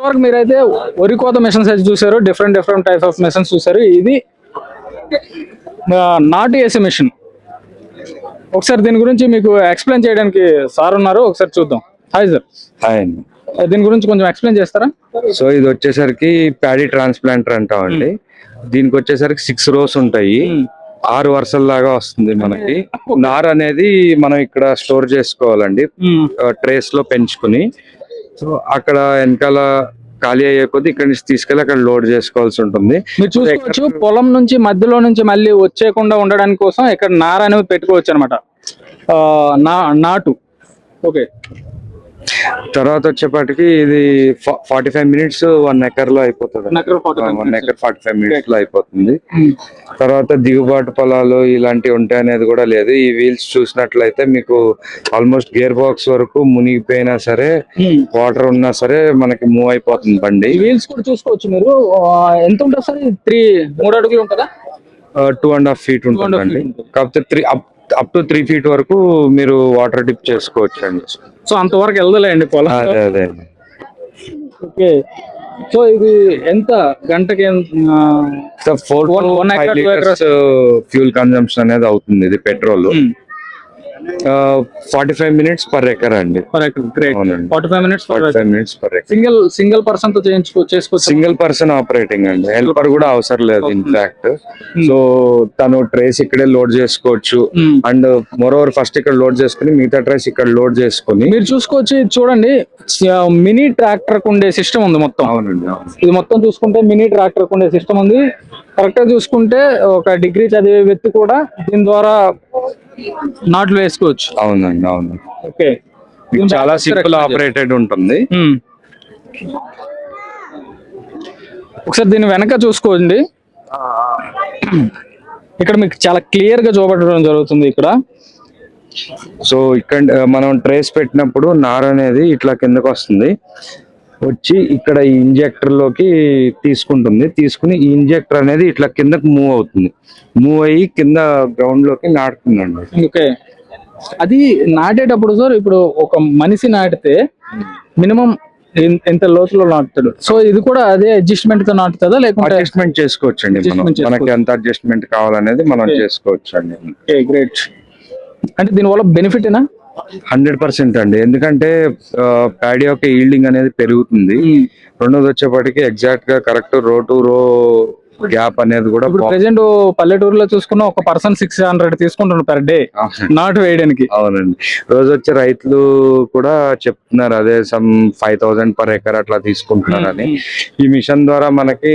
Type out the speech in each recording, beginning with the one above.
ఇప్పటివరకు మీరైతే వరి కోత మిషన్స్ అయితే చూసారు, డిఫరెంట్ టైప్ ఆఫ్ మిషన్స్ చూసారు. ఇది నాటు వేసే మిషన్. ఒకసారి దీని గురించి మీకు ఎక్స్ప్లెయిన్ చేయడానికి సార్ ఉన్నారు, ఒకసారి చూద్దాం. Hi sir. హాయ్ అండి. దీని గురించి కొంచెం ఎక్స్ప్లెయిన్ చేస్తారా? సో ఇది వచ్చేసరికి ప్యాడీ ట్రాన్స్ప్లాంటర్ అంటామండి. దీనికి వచ్చేసరికి 6 rows ఉంటాయి, 6 వరుసల లాగా వస్తుంది. మనకి నార్ అనేది మనం ఇక్కడ స్టోర్ చేసుకోవాలండి, ట్రేస్ లో పెంచుకుని. సో అక్కడ వెనకాల ఖాళీ అయ్యే కొద్ది ఇక్కడ నుంచి తీసుకెళ్ళి అక్కడ లోడ్ చేసుకోవాల్సి ఉంటుంది. మీరు చూసుకోవచ్చు, పొలం నుంచి మధ్యలో నుంచి మళ్ళీ వచ్చేయకుండా ఉండడానికి కోసం ఇక్కడ నార అనేది పెట్టుకోవచ్చు అనమాట, నాటు. ఓకే. తర్వాత వచ్చేపాటికి ఇది 45 minutes 1 acre లో అయిపోతుంది. 1 acre 45 minutes లో అయిపోతుంది. తర్వాత దిగుబాటు పొలాలు ఇలాంటివి ఉంటాయి అనేది కూడా లేదు. ఈ వీల్స్ చూసినట్లయితే మీకు ఆల్మోస్ట్ గేర్ బాక్స్ వరకు మునిగిపోయినా సరే, వాటర్ ఉన్నా సరే మనకి మూవ్ అయిపోతుంది బండి. వీల్స్ కూడా చూసుకోవచ్చు మీరు. ఎంత ఉంటుంది సార్? 3 అడుగులు ఉంటుందా? 2.5 feet ఉంటుందండి. కాకపోతే అప్ టు 3 feet వరకు మీరు వాటర్ డిప్ చేసుకోవచ్చు అండి. సో అంతవరకు వెళ్దలేండి పొలం. అదే. ఓకే. సో ఇది ఎంత గంటకి 4 to 5 liters ఫ్యూల్ కన్జంప్షన్ అనేది అవుతుంది. ఇది పెట్రోల్. 45 minutes per acre అండి. Great. 45 minutes per acre. Single person తో చేసుకోవచ్చు. సింగిల్ పర్సన్ ఆపరేటింగ్ అండి, హెల్పర్ కూడా అవసరం లేదు ఇన్ఫాక్ట్. సో తను ట్రేస్ ఇక్కడే లోడ్ చేసుకోవచ్చు. అండ్ మోరోవర్ ఫస్ట్ ఇక్కడ లోడ్ చేసుకుని మిగతా ట్రేస్ ఇక్కడ లోడ్ చేసుకుని మీరు చూసుకోవచ్చు. చూడండి, మినీ ట్రాక్టర్ ఉండే సిస్టమ్ ఉంది మొత్తం. అవునండి. ఇది మొత్తం చూసుకుంటే మినీ ట్రాక్టర్ ఉండే సిస్టమ్ ఉంది. కరెక్ట్ గా చూసుకుంటే ఒక డిగ్రీ చదివే వ్యక్తి కూడా దీని ద్వారా నాట్లు వేసుకోవచ్చు. అవునండి. అవును. ఓకే. చాలా సింపుల్ ఆపరేటెడ్ ఉంటుంది. ఒకసారి దీని వెనక చూసుకోండి, ఇక్కడ మీకు చాలా క్లియర్ గా చూపడడం జరుగుతుంది. ఇక్కడ సో ఇక్కడ మనం ట్రేస్ పెట్టినప్పుడు నార అనేది ఇట్లా కిందకు వస్తుంది, వచ్చి ఇక్కడ ఈ ఇంజెక్టర్ లోకి తీసుకుని ఈ ఇంజెక్టర్ అనేది ఇట్లా కిందకు మూవ్ అవుతుంది. మూవ్ అయ్యి కింద గ్రౌండ్ లోకి నాటుతుందండి. ఓకే. అది నాటేటప్పుడు సార్, ఇప్పుడు ఒక మనిషి నాటితే మినిమం ఎంత లోతులో నాటుతాడు? సో ఇది కూడా అదే అడ్జస్ట్మెంట్ తో నాటుతుందా, లేకుంటే అడ్జస్ట్మెంట్ చేసుకోవచ్చు అండి. మనకి ఎంత అడ్జస్ట్మెంట్ కావాలనేది మనం చేసుకోవచ్చు అండి. గ్రేట్. అంటే దీనివల్ల బెనిఫిట్ ఏనా? 100% అండి. ఎందుకంటే ప్యాడీ యొక్క ఈల్డింగ్ అనేది పెరుగుతుంది. రెండోది వచ్చేప్పటికి ఎగ్జాక్ట్ గా కరెక్ట్ రో టు రో గ్యాప్ అనేది కూడా. ప్రెసెంట్ పల్లెటూరులో చూసుకున్న ఒక పర్సన్ 600 తీసుకుంటున్నారు పర్ డే నాటు వేయడానికి. అవునండి. రోజు వచ్చే రైతులు కూడా చెప్తున్నారు అదే, సమ్ 5,000 per acre అట్లా తీసుకుంటున్నారని. ఈ మిషన్ ద్వారా మనకి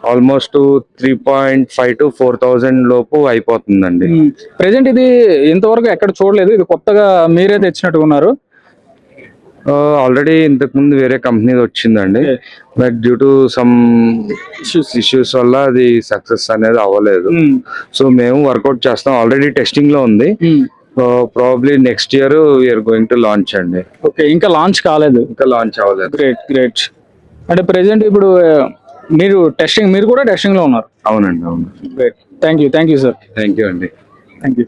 ఆల్మోస్ట్ 3.5 to 4,000 లోపు అయిపోతుందండి. ప్రెసెంట్ ఇది ఇంతవరకు ఎక్కడ చూడలేదు, ఇది కొత్తగా మీరే తెచ్చినట్టు ఉన్నారు. ఆల్రెడీ ఇంతకు ముందు వేరే కంపెనీ వచ్చిందండి, but due to some issues వల్ల అది సక్సెస్ అనేది అవ్వలేదు. సో మేము వర్కౌట్ చేస్తాం, ఆల్రెడీ టెస్టింగ్ లో ఉంది. Probably next year we're going to launch అండి. ఓకే. ఇంకా లాంచ్ కాలేదు? ఇంకా లాంచ్ అవ్వలేదు. గ్రేట్. అంటే ప్రెసెంట్ ఇప్పుడు మీరు కూడా టెస్టింగ్ లో ఉన్నారు? అవునండి. అవును. Great. Thank you sir. Thank you అండి. Thank you.